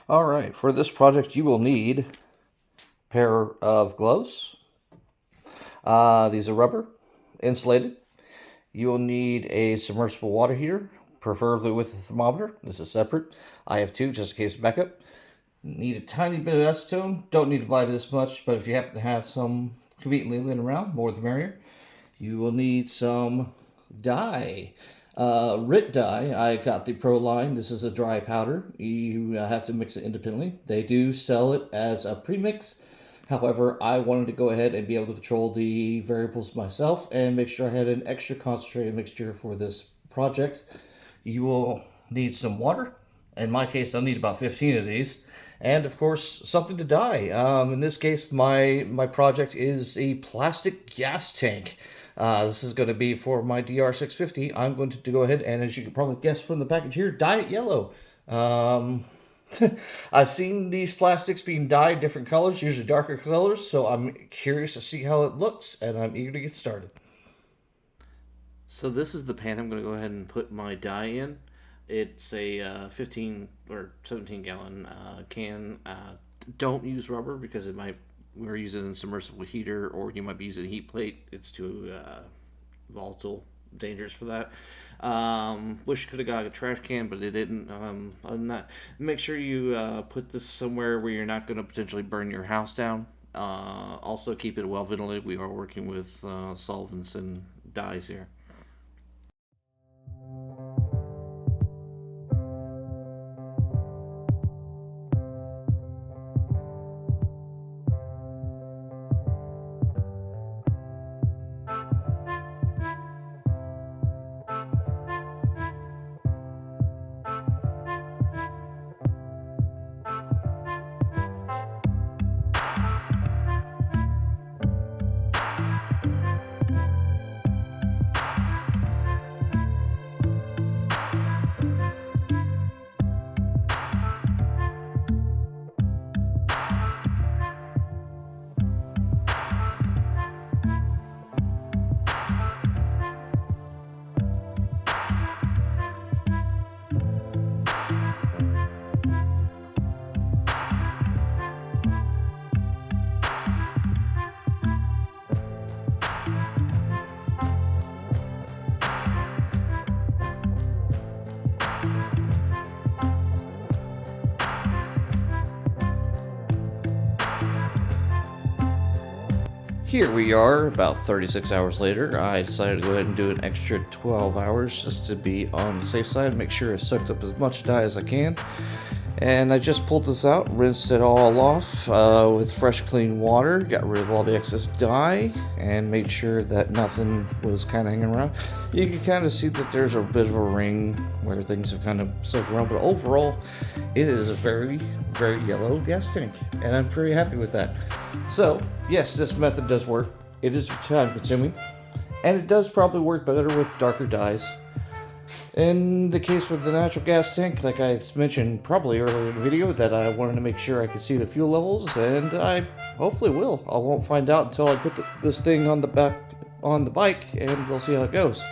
All right, for this project, you will need a pair of gloves. These are rubber, insulated. You will need a submersible water heater, preferably with a thermometer. This is separate. I have two, just in case of backup. Need a tiny bit of acetone. Don't need to buy this much, but if you happen to have some conveniently laying around, more the merrier. You will need some dye. Rit Dye, I got the Pro line. This is a dry powder. You have to mix it independently. They do sell it as a premix. However, I wanted to go ahead and be able to control the variables myself and make sure I had an extra concentrated mixture for this project. You will need some water. In my case, I'll need about 15 of these. And of course, something to dye. In this case, my project is a plastic gas tank. This is going to be for my DR650. I'm going to go ahead and, as you can probably guess from the package here, dye it yellow. I've seen these plastics being dyed different colors, usually darker colors, so I'm curious to see how it looks, and I'm eager to get started. So this is the pan I'm going to go ahead and put my dye in. It's a 15 or 17 gallon can. Don't use rubber because it might, we're using a submersible heater, or you might be using a heat plate. It's too volatile, dangerous for that. Wish could have got a trash can, but it didn't. Other than that, make sure you put this somewhere where you're not going to potentially burn your house down. Also, keep it well ventilated. We are working with solvents and dyes here. Here we are, about 36 hours later. I decided to go ahead and do an extra 12 hours just to be on the safe side, make sure I soaked up as much dye as I can. And I just pulled this out, rinsed it all off with fresh clean water, got rid of all the excess dye, and made sure that nothing was kind of hanging around. You can kind of see that there's a bit of a ring where things have kind of soaked around, but overall, it is a very, very yellow gas tank, and I'm pretty happy with that. So, yes, this method does work. It is time consuming, and it does probably work better with darker dyes. In the case with the natural gas tank, like I mentioned probably earlier in the video, that I wanted to make sure I could see the fuel levels, and I hopefully will. I won't find out until I put this thing on the back on the bike, and we'll see how it goes.